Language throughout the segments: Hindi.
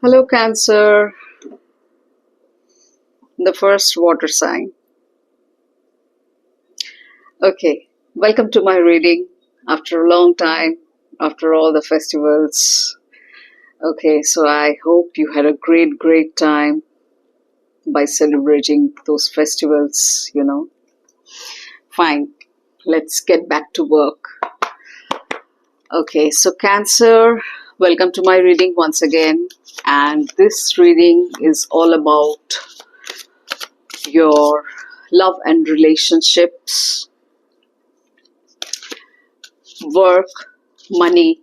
Hello, Cancer, the first water sign. Okay, welcome to my reading after a long time, after all the festivals. Okay, so I hope you had a great time by celebrating those festivals. Fine, let's get back to work. Okay, so Cancer, welcome to my reading once again. And this reading is all about your love and relationships, work, money,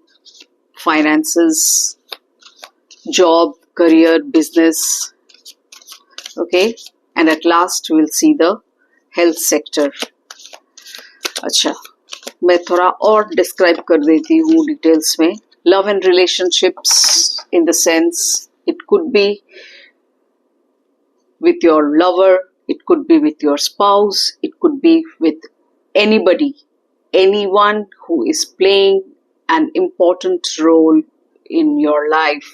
finances, job, career, business. Okay, and at last we'll see the health sector. अच्छा, मैं थोड़ा और डिस्क्राइब कर देती हूँ डिटेल्स में. Love and relationships in the sense it could be with your lover, it could be with your spouse, it could be with anybody, anyone who is playing an important role in your life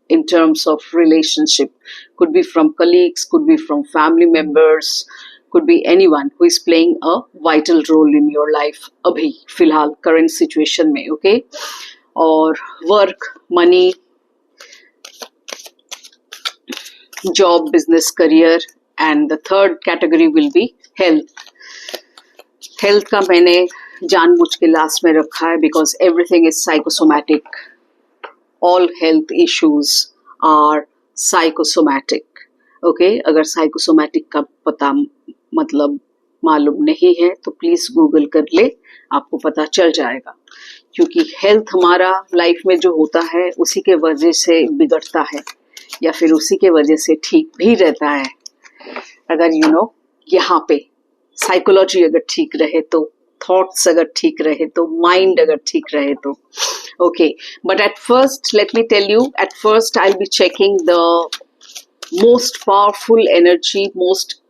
in terms of relationship. Could be from colleagues, could be from family members, could be anyone who is playing a vital role in your life abhi filhal current situation mein. Okay, or work, money, job, business, career, and the third category will be health. Health का मैंने जानबूझ के लास्ट में रखा है because everything is psychosomatic. All health issues are psychosomatic. Okay, अगर साइकोसोमैटिक का पता मतलब मालूम नहीं है तो प्लीज गूगल कर ले, आपको पता चल जाएगा. क्योंकि हेल्थ हमारा लाइफ में जो होता है उसी के वजह से बिगड़ता है या फिर उसी के वजह से ठीक भी रहता है. अगर यहाँ पे साइकोलॉजी अगर ठीक रहे तो, थॉट्स अगर ठीक रहे तो, माइंड अगर ठीक रहे तो. Okay, but at first let me tell you, at first I will be checking the most powerful energy, most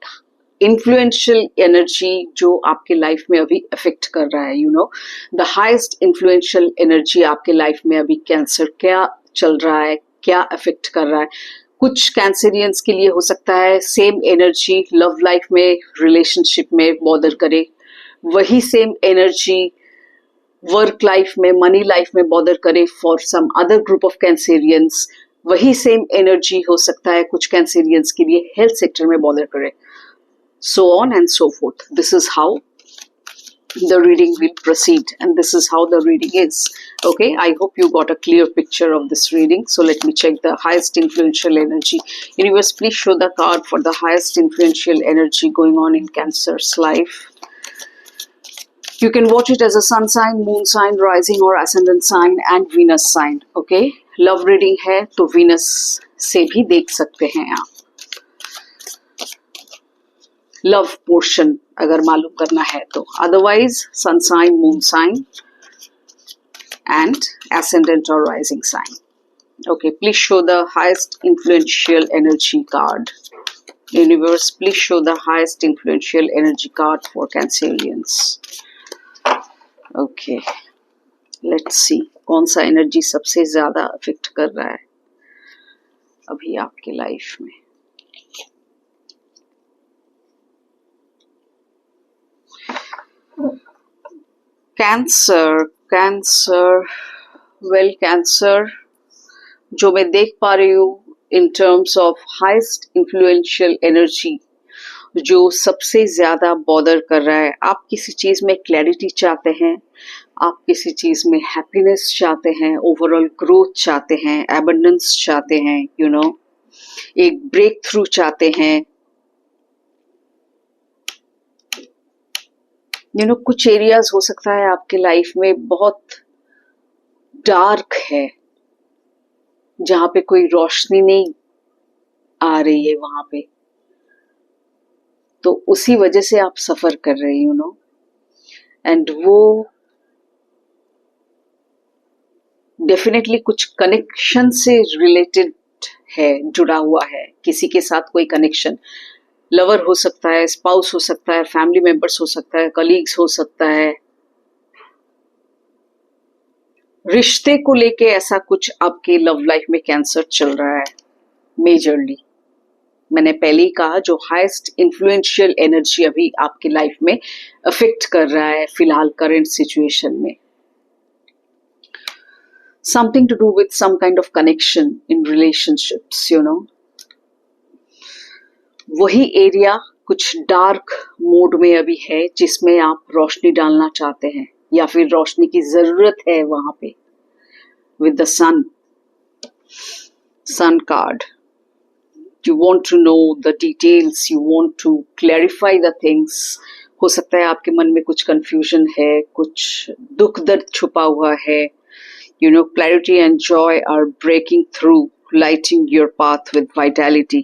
influential energy जो आपके लाइफ में अभी अफेक्ट कर रहा है. द हाईएस्ट इन्फ्लुएंशियल एनर्जी आपके लाइफ में अभी कैंसर क्या चल रहा है, क्या अफेक्ट कर रहा है. कुछ कैंसरियंस के लिए हो सकता है सेम एनर्जी लव लाइफ में, रिलेशनशिप में बॉदर करे, वही सेम एनर्जी वर्क लाइफ में, मनी लाइफ में बॉदर करे. For some other group of Cancerians वही सेम एनर्जी हो सकता है कुछ कैंसरियंस के लिए हेल्थ सेक्टर में बॉदर करे. So on and so forth. This is how the reading will proceed, and this is how the reading is. Okay, I hope you got a clear picture of this reading. So let me check the highest influential energy. Universe, please show the card for the highest influential energy going on in Cancer's life. You can watch it as a sun sign, moon sign, rising or ascendant sign and Venus sign. Okay, love reading है तो Venus से भी देख सकते हैं आप. लव पोर्शन अगर मालूम करना है तो, otherwise sun sign, moon sign and ascendant or rising sign. Okay, please show the highest influential energy card. Universe, please show the highest influential energy card for Cancerians. Okay, let's see कौन सा एनर्जी सबसे ज्यादा अफेक्ट कर रहा है अभी आपके लाइफ में. कैंसर, वेल कैंसर जो मैं देख पा रही हूँ in terms of highest influential energy जो सबसे ज्यादा बॉदर कर रहा है. आप किसी चीज में क्लैरिटी चाहते हैं, आप किसी चीज में हैप्पीनेस चाहते हैं, ओवरऑल ग्रोथ चाहते हैं, एबंडेंस चाहते हैं, एक ब्रेक थ्रू चाहते हैं. कुछ एरियाज हो सकता है आपके लाइफ में बहुत डार्क है, जहां पे कोई रोशनी नहीं आ रही है वहां पे, तो उसी वजह से आप सफर कर रहे हैं. एंड वो डेफिनेटली कुछ कनेक्शन से रिलेटेड है, जुड़ा हुआ है, किसी के साथ कोई कनेक्शन. लवर हो सकता है, स्पाउस हो सकता है, फैमिली मेंबर्स हो सकता है, कलीग्स हो सकता है. रिश्ते को लेके ऐसा कुछ आपके लव लाइफ में कैंसर चल रहा है मेजरली। मैंने पहले ही कहा, जो हाईएस्ट इन्फ्लुएंशियल एनर्जी अभी आपकी लाइफ में अफेक्ट कर रहा है फिलहाल करंट सिचुएशन में, something to do with some kind of connection in relationships, you know. वही एरिया कुछ डार्क मोड में अभी है जिसमें आप रोशनी डालना चाहते हैं या फिर रोशनी की जरूरत है वहां पे। With the sun card, you want to know the details, you want to clarify the things। हो सकता है आपके मन में कुछ confusion है, कुछ दुख दर्द छुपा हुआ है। You know, clarity and joy are breaking through, lighting your path with vitality।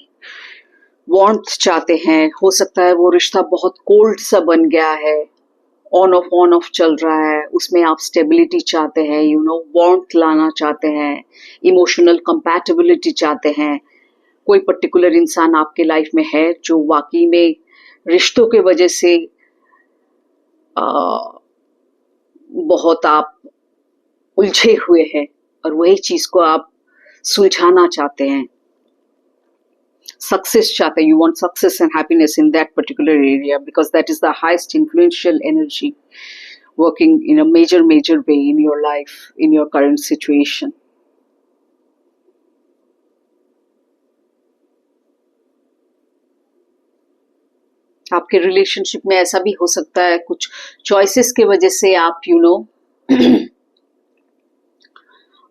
warmth चाहते हैं, हो सकता है वो रिश्ता बहुत cold सा बन गया है, ऑन ऑफ चल रहा है, उसमें आप स्टेबिलिटी चाहते हैं, यू नो, वार्मथ लाना चाहते हैं, इमोशनल कंपैटिबिलिटी चाहते हैं। कोई पर्टिकुलर इंसान आपके लाइफ में है जो वाकई में रिश्तों के वजह से बहुत आप उलझे हुए हैं और वही चीज को आप सुलझाना चाहते हैं, सक्सेस चाहते हैं। You want success and happiness in that particular area because that is the highest influential energy working in a major way in your life, in your current situation. आपके रिलेशनशिप में ऐसा भी हो सकता है कुछ चॉइसेस के वजह से आप यू नो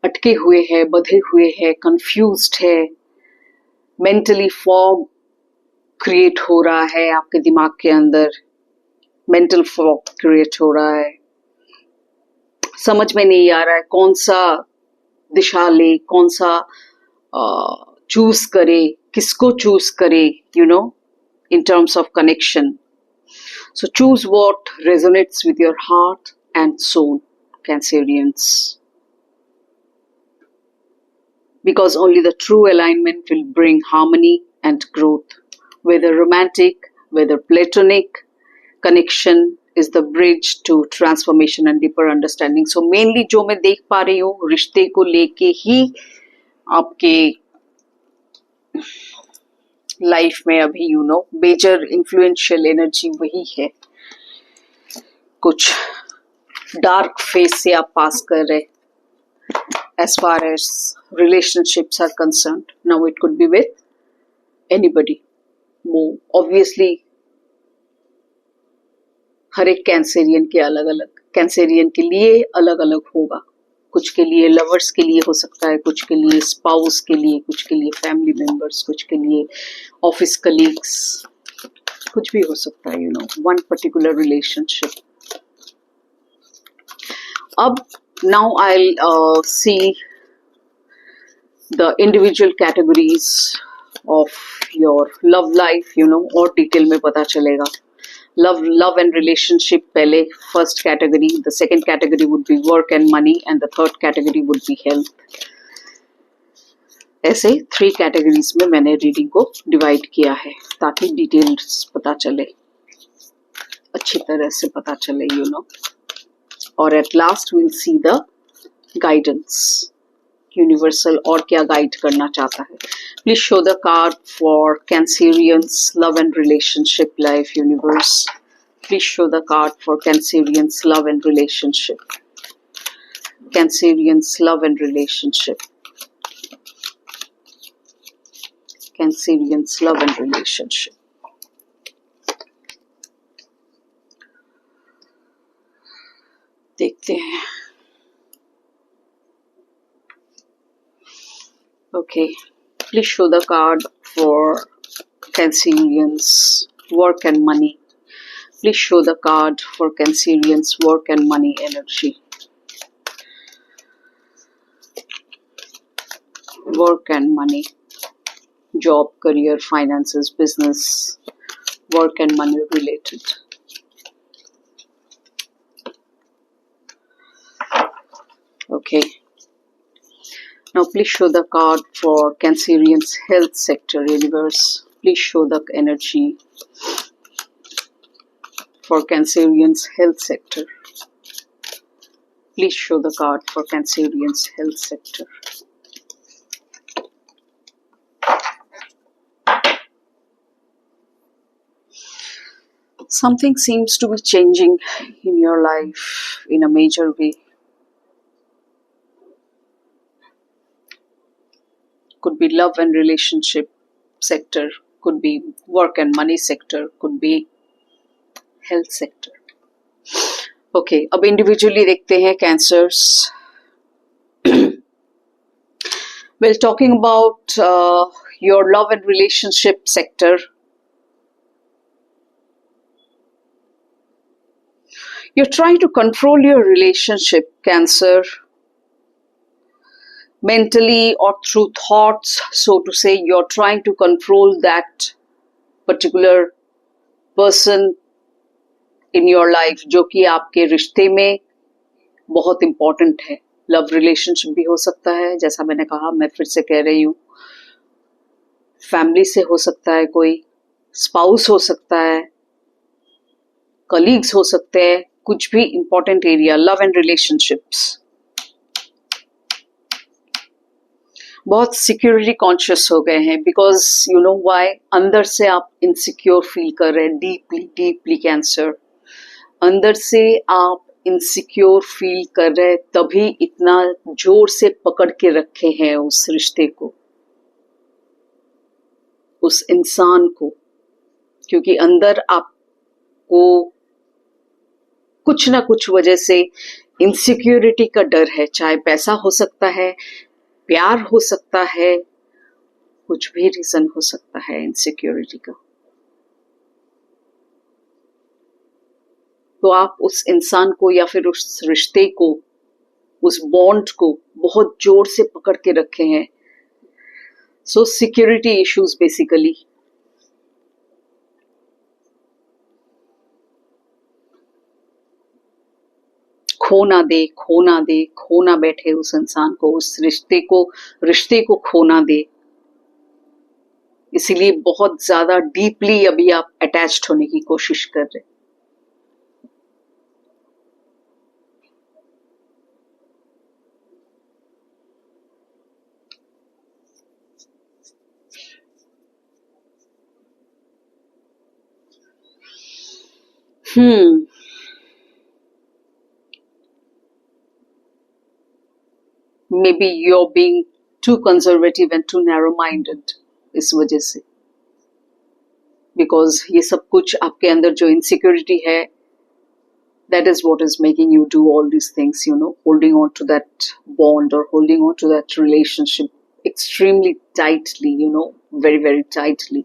अटके हुए हैं, बंधे हुए हैं, कंफ्यूज्ड है, मेंटली फॉग क्रिएट हो रहा है आपके दिमाग के अंदर, मेंटल फॉग क्रिएट हो रहा है, समझ में नहीं आ रहा है कौन सा दिशा ले, कौन सा चूज करे, किसको चूज करे, you know, in terms of connection. So choose what resonates with your heart and soul, Cancerians. Because only the true alignment will bring harmony and growth. Whether romantic, whether platonic, connection is the bridge to transformation and deeper understanding. So mainly जो मैं देख पा रही हूँ रिश्ते को लेके ही आपके लाइफ में अभी you know major influential energy वही है। कुछ डार्क फेज से आप पास कर रहे as far as relationships are concerned. Now it could be with anybody. More obviously हर एक कैंसेरियन के अलग अलग, कैंसेरियन के लिए अलग अलग होगा। कुछ के लिए लवर्स के लिए हो सकता है, कुछ के लिए स्पाउस के लिए, कुछ के लिए फैमिली मेंबर्स, कुछ के लिए ऑफिस कलीग्स, कुछ भी हो सकता है, you know, one particular relationship. अब now I see the individual categories of your love life, you know, और डिटेल में पता चलेगा। love and relationship पहले first category, the second category would be work and money and the third category would be health। ऐसे 3 कैटेगरीज में मैंने रीडिंग को डिवाइड किया है ताकि डिटेल्स पता चले, अच्छी तरह से पता चले, यू नो। और at last will see the guidance, universal और क्या गाइड करना चाहता है। Please show the card for Cancerians love and relationship life universe. Please show the card for Cancerians love and relationship, Cancerians love and relationship, Cancerians love and relationship. देखते हैं। Okay, please show the card for Cancerians work and money. Please show the card for Cancerians work and money energy. Work and money, job, career, finances, business, work and money related. Okay. Now please show the card for Cancerians health sector universe. Please show the energy for Cancerians health sector. Please show the card for Cancerians health sector. Something seems to be changing in your life in a major way. Could be love and relationship sector, could be work and money sector, could be health sector. Okay, अब individually देखते हैं cancers. Well, talking about your love and relationship sector, you're trying to control your relationship, Cancer, mentally or through thoughts, so to say. You're trying to control that particular person in your life जो कि आपके रिश्ते में बहुत इम्पोर्टेंट है. लव रिलेशनशिप भी हो सकता है, जैसा मैंने कहा, मैं फिर से कह रही हूँ. फैमिली से हो सकता है, कोई स्पाउस हो सकता है, कलीग्स हो सकते हैं, कुछ भी important area. Love and relationships. बहुत सिक्योरिटी कॉन्शियस हो गए हैं, बिकॉज यू नो व्हाई. अंदर से आप इनसिक्योर फील कर रहे हैं, डीपली डीपली. कैंसर, अंदर से आप इनसिक्योर फील कर रहे हैं, तभी इतना जोर से पकड़ के रखे हैं उस रिश्ते को, उस इंसान को, क्योंकि अंदर आपको कुछ ना कुछ वजह से इनसिक्योरिटी का डर है. चाहे पैसा हो सकता है, प्यार हो सकता है, कुछ भी रीजन हो सकता है इनसिक्योरिटी का. तो आप उस इंसान को या फिर उस रिश्ते को, उस बॉन्ड को बहुत जोर से पकड़ के रखे हैं. सो सिक्योरिटी इश्यूज बेसिकली. खो ना दे, खो ना दे, खो ना बैठे उस इंसान को, उस रिश्ते को खो ना दे. इसीलिए बहुत ज्यादा डीपली अभी आप अटैच्ड होने की कोशिश कर रहे. Maybe you're being too conservative and too narrow-minded इस वजह से. Because ये सब कुछ आपके अंदर जो insecurity है, that is what is making you do all these things, you know, holding on to that bond or holding on to that relationship extremely tightly, you know, very, very tightly.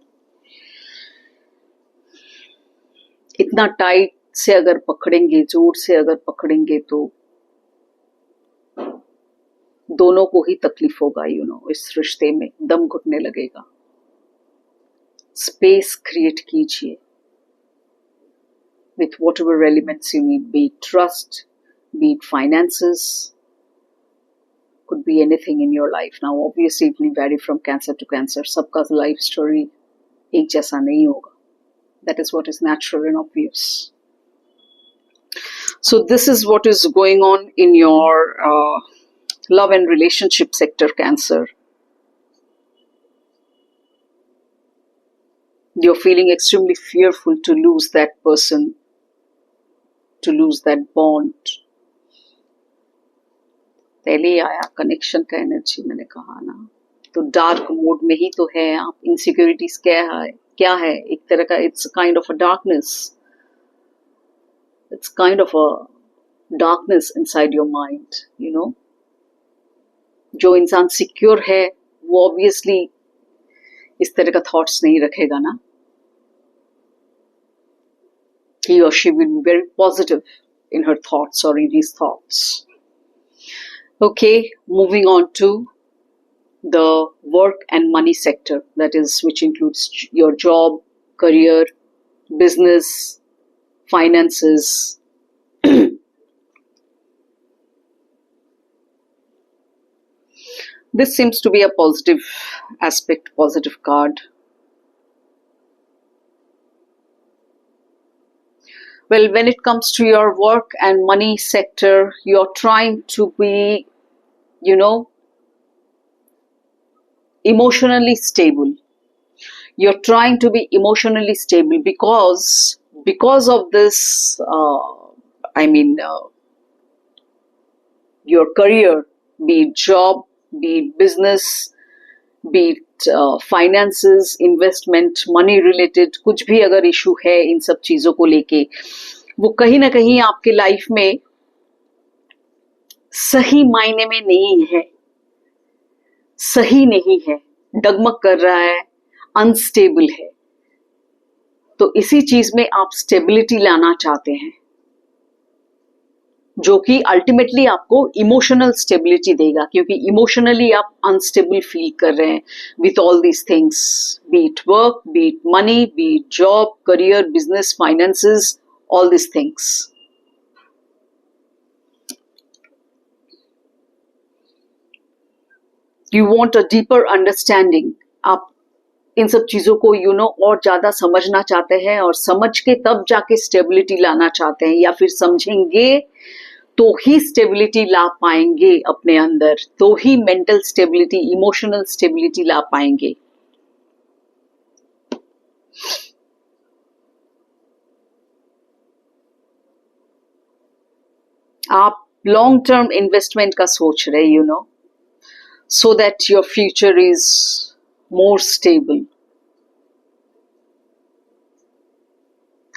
इतना टाइट से अगर पकड़ेंगे, जोर से अगर पकड़ेंगे, तो दोनों को ही तकलीफ होगा, यू नो. इस रिश्ते में दम घुटने लगेगा. स्पेस क्रिएट कीजिए with whatever elements you need, be it trust, be it finances, could be anything in your life. Now obviously it will vary from cancer to cancer. सबका life story एक जैसा नहीं होगा. That is what is natural and obvious. So this is what is going on in your love and relationship sector, Cancer. You're feeling extremely fearful to lose that person, to lose that bond. पहले ही आया कनेक्शन का एनर्जी, मैंने कहा ना. तो डार्क मोड में ही तो है आप. इनसिक्योरिटीज क्या है एक तरह का. It's kind of a darkness. It's kind of a darkness inside your mind, you know. जो इंसान सिक्योर है वो ऑब्वियसली इस तरह का थॉट्स नहीं रखेगा ना. He or she will be very positive in her thoughts or in his thoughts. Okay, moving on to the work and money sector, that is, which includes your job, career, business, finances. This seems to be a positive aspect, positive card. Well, when it comes to your work and money sector, you're trying to be, you know, emotionally stable. You're trying to be emotionally stable because of this, I mean, your career, be it job, be it business, be it finances, investment, money related, कुछ भी अगर इशू है इन सब चीजों को लेके, वो कहीं ना कहीं आपके लाइफ में सही मायने में नहीं है, सही नहीं है, डगमग कर रहा है, अनस्टेबल है. तो इसी चीज में आप स्टेबिलिटी लाना चाहते हैं, जो कि अल्टीमेटली आपको इमोशनल स्टेबिलिटी देगा, क्योंकि इमोशनली आप अनस्टेबल फील कर रहे हैं with all these things, B it work, B it money, B it job, career, business, finances, all these things. You want a deeper understanding. आप इन सब चीजों को और ज्यादा समझना चाहते हैं, और समझ के तब जाके स्टेबिलिटी लाना चाहते हैं, या फिर समझेंगे तो ही स्टेबिलिटी ला पाएंगे अपने अंदर, तो ही मेंटल स्टेबिलिटी, इमोशनल स्टेबिलिटी ला पाएंगे. आप लॉन्ग टर्म इन्वेस्टमेंट का सोच रहे, so that your future is more stable.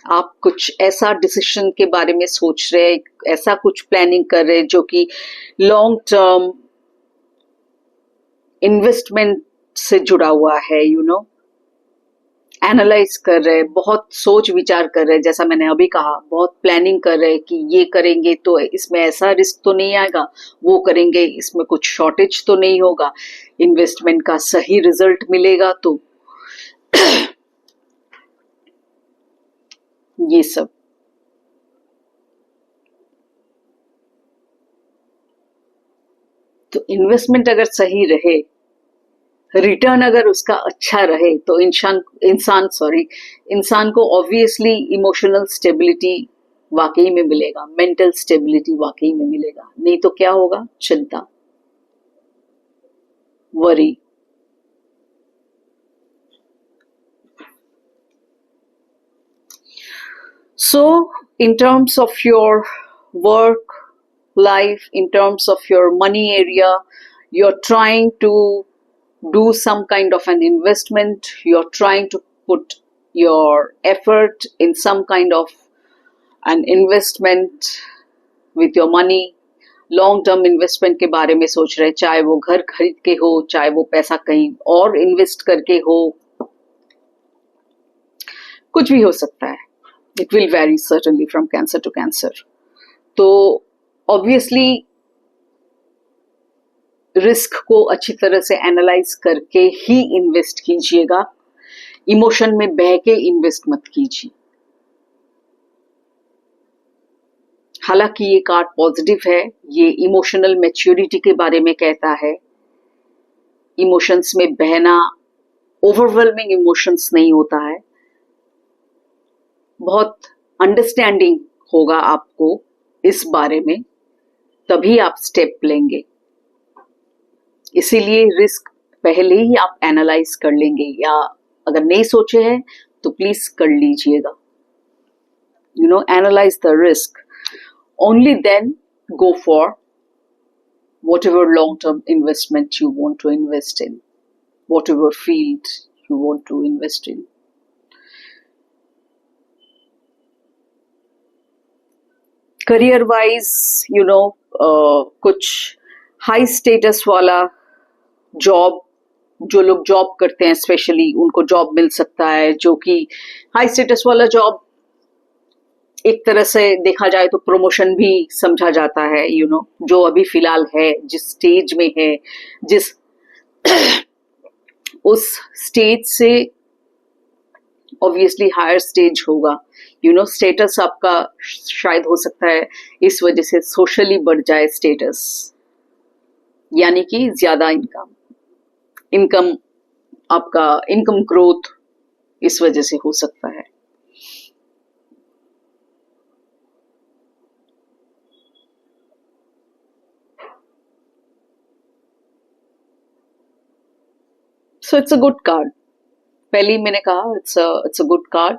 आप कुछ ऐसा डिसीजन के बारे में सोच रहे हैं, ऐसा कुछ प्लानिंग कर रहे हैं जो कि लॉन्ग टर्म इन्वेस्टमेंट से जुड़ा हुआ है, एनालाइज कर रहे हैं, बहुत सोच विचार कर रहे हैं, जैसा मैंने अभी कहा, बहुत प्लानिंग कर रहे हैं कि ये करेंगे तो इसमें ऐसा रिस्क तो नहीं आएगा, वो करेंगे इसमें कुछ शॉर्टेज तो नहीं होगा, इन्वेस्टमेंट का सही रिजल्ट मिलेगा. तो ये सब तो इन्वेस्टमेंट अगर सही रहे, रिटर्न अगर उसका अच्छा रहे, तो इंसान को ऑब्वियसली इमोशनल स्टेबिलिटी वाकई में मिलेगा, मेंटल स्टेबिलिटी वाकई में मिलेगा. नहीं तो क्या होगा? चिंता, worry. So, in terms of your work life, in terms of your money area, you're trying to do some kind of an investment, you're trying to put your effort in some kind of an investment with your money. Long term investment के बारे में सोच रहे, चाहे वो घर खरीद के हो, चाहे वो पैसा कहीं और इन्वेस्ट करके हो, कुछ भी हो सकता है. It will vary certainly from cancer to cancer. तो obviously रिस्क को अच्छी तरह से एनालाइज करके ही इन्वेस्ट कीजिएगा, इमोशन में बह के इन्वेस्ट मत कीजिए. हालांकि ये कार्ड पॉजिटिव है, ये इमोशनल मैच्योरिटी के बारे में कहता है. इमोशंस में बहना, ओवरवेलमिंग इमोशंस नहीं होता है, बहुत अंडरस्टैंडिंग होगा आपको इस बारे में, तभी आप स्टेप लेंगे. इसीलिए रिस्क पहले ही आप एनालाइज कर लेंगे, या अगर नहीं सोचे हैं तो प्लीज कर लीजिएगा. Analyse the risk, only then go for whatever long-term investment you want to invest in, whatever field you want to invest in. Career wise कुछ हाई स्टेटस वाला जॉब, जो लोग जॉब करते हैं स्पेशली उनको जॉब मिल सकता है, जो कि हाई स्टेटस वाला जॉब एक तरह से देखा जाए तो प्रमोशन भी समझा जाता है. जो अभी फिलहाल है, जिस स्टेज में है, जिस उस स्टेज से ऑब्वियसली हायर स्टेज होगा. स्टेटस आपका शायद हो सकता है इस वजह से सोशली बढ़ जाए स्टेटस, यानी कि ज्यादा इनकम आपका इनकम ग्रोथ इस वजह से हो सकता है. So it's a good card. पहले ही मैंने कहा it's a good card.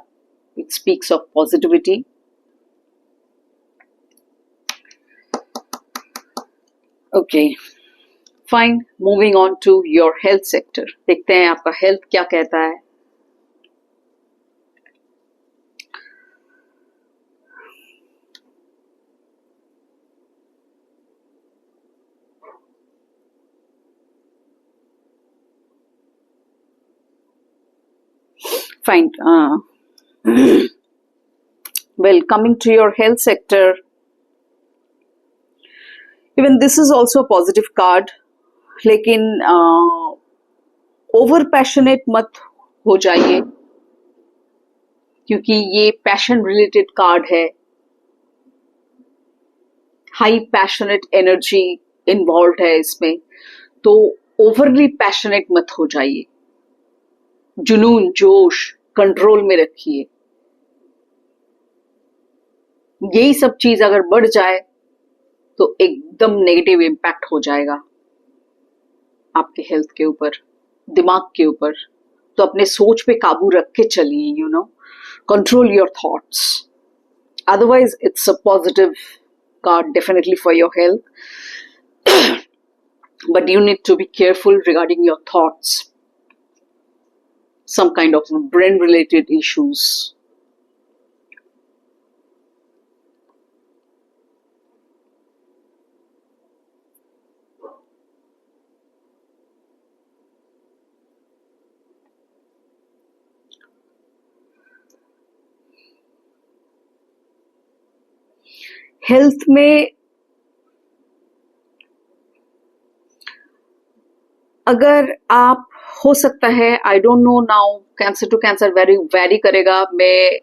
It speaks of positivity. Okay, fine. Moving on to your health sector. देखते हैं आपका health क्या कहता है. Fine. Well, coming to your health sector, even this is also a positive card. लेकिन ओवर पैशनेट मत हो जाइए, क्योंकि ये पैशन रिलेटेड कार्ड है. हाई पैशनेट एनर्जी इन्वॉल्व है इसमें, तो ओवरली पैशनेट मत हो जाइए. जुनून, जोश कंट्रोल में रखिए. यही सब चीज अगर बढ़ जाए तो एकदम नेगेटिव इम्पैक्ट हो जाएगा आपके हेल्थ के ऊपर, दिमाग के ऊपर. तो अपने सोच पे काबू रख के चलिए, you know, control your thoughts. Otherwise it's a positive card definitely for your health, but you need to be careful regarding your thoughts. Some kind of brain related issues. Health में अगर आप, हो सकता है, I don't know now, cancer to cancer vary करेगा. मैं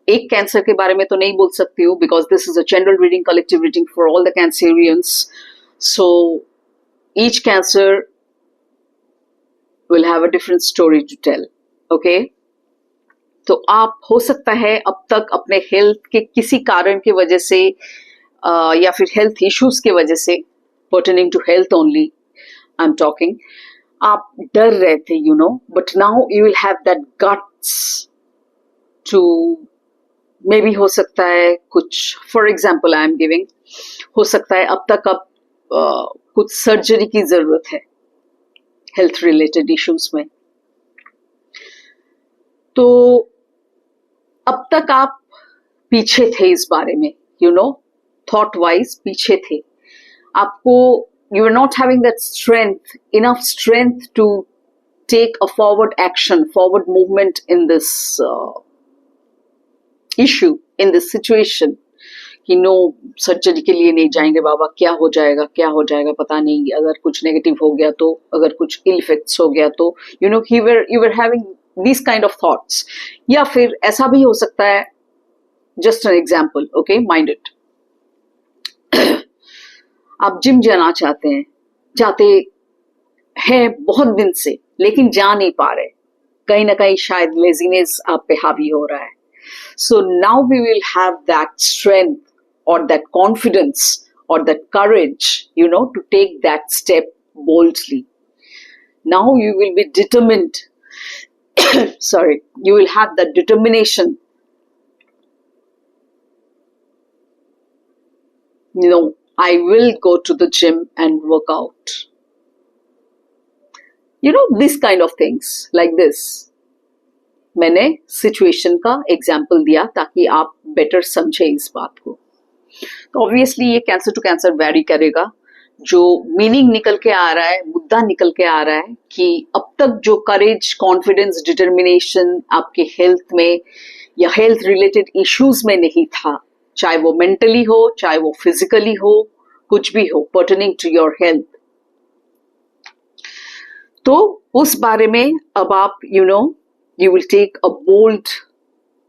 एक कैंसर के बारे में तो नहीं बोल सकती हूँ, because this is a general reading, collective reading for all the Cancerians. So each Cancer will have a different story to tell. Okay, तो आप, हो सकता है, अब तक अपने हेल्थ के किसी कारण की वजह से या फिर हेल्थ इश्यूज की वजह से, pertaining to health only I am talking, आप डर रहे थे, you know, but now you will have that guts to, maybe, हो सकता है कुछ, for example I am giving, हो सकता है अब तक अब कुछ सर्जरी की जरूरत है हेल्थ रिलेटेड इश्यूज में. तो अब तक आप पीछे थे इस बारे में, यू नो, थॉट वाइज पीछे थे. आपको, you are not having that enough strength to take a forward action, forward movement in this issue, in this situation. कि नो, सर्जरी के लिए नहीं जाएंगे बाबा, क्या हो जाएगा पता नहीं, अगर कुछ नेगेटिव हो गया तो, अगर कुछ इल इफेक्ट्स हो गया तो, you know, you were having these kind of thoughts. या फिर ऐसा भी हो सकता है, just an example, okay, mind it. आप जिम जाना चाहते हैं बहुत दिन से, लेकिन जा नहीं पा रहे, कहीं ना कहीं शायद लेजीनेस आप पे हावी हो रहा है. So now we will have that strength और दैट कॉन्फिडेंस और that courage, you know, to take that step boldly. Now you will be determined, sorry, you will have that determination, you know, I will go to the gym and work out. You know, this kind of things like this. मैंने सिचुएशन का एग्जाम्पल दिया ताकि आप बेटर समझे इस बात को. तो ऑब्वियसली ये कैंसर टू कैंसर वेरी करेगा. जो मीनिंग निकल के आ रहा है, मुद्दा निकल के आ रहा है कि अब तक जो करेज, कॉन्फिडेंस, डिटर्मिनेशन आपके हेल्थ में या हेल्थ रिलेटेड इश्यूज में नहीं था, चाहे वो मेंटली हो, चाहे वो फिजिकली हो, कुछ भी हो, पर्टेनिंग टू योर हेल्थ, तो उस बारे में अब आप, you know, you will take a bold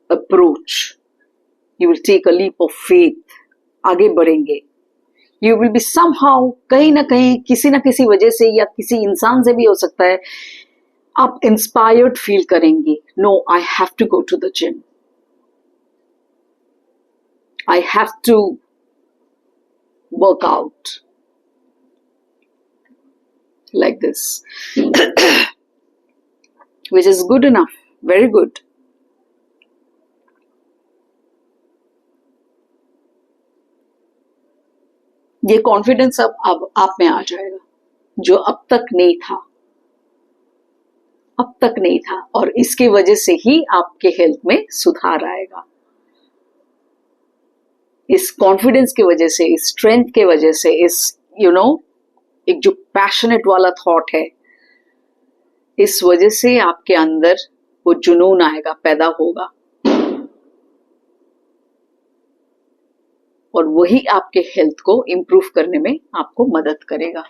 approach, you will take a leap of faith, आगे बढ़ेंगे. You will be somehow, कहीं ना कहीं, किसी ना किसी वजह से या किसी इंसान से भी हो सकता है, आप इंस्पायर्ड फील करेंगे. No, I have to go to the gym, I have to work out, like this. which is good enough, very good. ये कॉन्फिडेंस अब आप में आ जाएगा जो अब तक नहीं था, अब तक नहीं था, और इसकी वजह से ही आपके हेल्थ में सुधार आएगा। इस कॉन्फिडेंस की वजह से, इस स्ट्रेंथ के वजह से, इस एक जो पैशनेट वाला थॉट है, इस वजह से आपके अंदर वो जुनून आएगा, पैदा होगा, और वही आपके हेल्थ को इम्प्रूव करने में आपको मदद करेगा।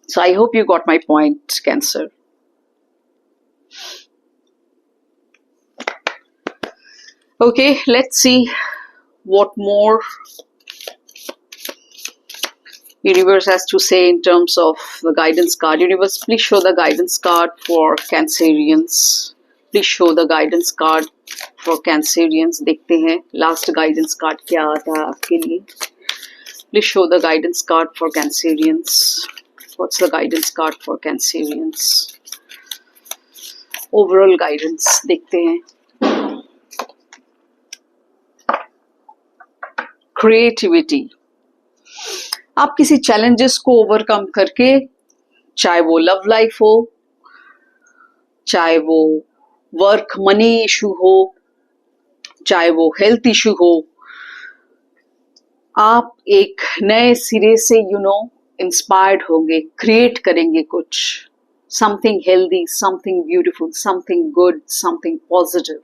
So I hope you got my point, Cancer. Okay, let's see what more universe has to say in terms of the guidance card. Universe, please show the guidance card for Cancerians. Please show the guidance card for Cancerians. देखते हैं last guidance card क्या आता है आपके लिए. Please show the guidance card for Cancerians. What's the guidance card for Cancerians? Overall guidance देखते हैं. Creativity. आप किसी challenges को overcome करके, चाहे वो love life हो, चाहे वो वर्क मनी इशू हो, चाहे वो हेल्थ इशू हो, आप एक नए सिरे से इंस्पायर्ड होंगे, क्रिएट करेंगे कुछ, something healthy, something beautiful, something good, something positive.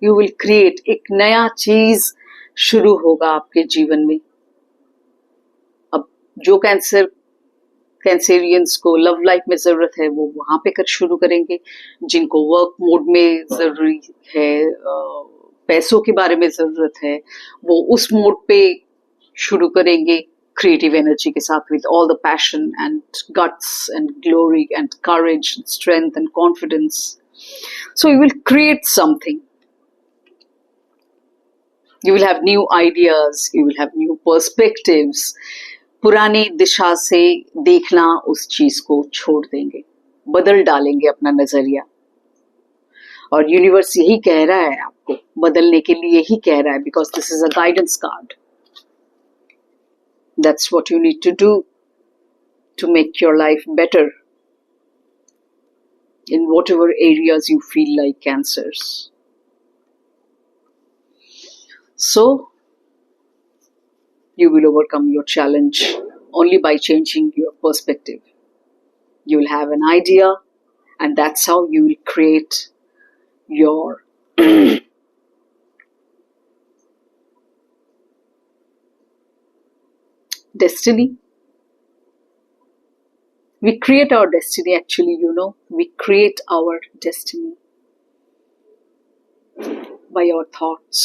You will create, एक नया चीज शुरू होगा आपके जीवन में. अब जो कैंसेरियंस को लव लाइफ में जरूरत है वो वहां पे कर शुरू करेंगे. जिनको वर्क मोड में जरूरी है, पैसों के बारे में जरूरत है, वो उस मोड पे शुरू करेंगे, क्रिएटिव एनर्जी के साथ, with all the passion and guts and glory and courage, strength and confidence. So you will create something. You will have new ideas, you will have new perspectives. पुरानी दिशा से देखना, उस चीज को छोड़ देंगे, बदल डालेंगे अपना नजरिया. और यूनिवर्स यही कह रहा है, आपको बदलने के लिए ही कह रहा है, because this is a guidance card. That's what you need to do to make your life better in whatever areas you feel like cancers. So, you will overcome your challenge only by changing your perspective. You will have an idea, and that's how you will create your destiny. We create our destiny, actually, we create our destiny by our thoughts.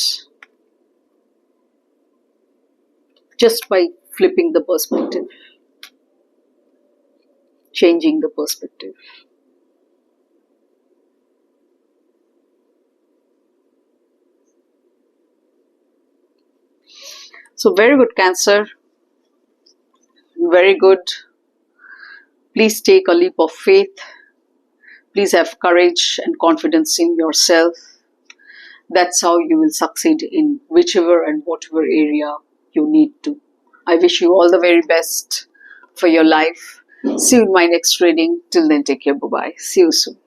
Just by flipping the perspective, changing the perspective. So very good, Cancer. Very good. Please take a leap of faith. Please have courage and confidence in yourself. That's how you will succeed in whichever and whatever area you need to. I wish you all the very best for your life. See you in my next reading. Till then, take care. Bye-bye. See you soon.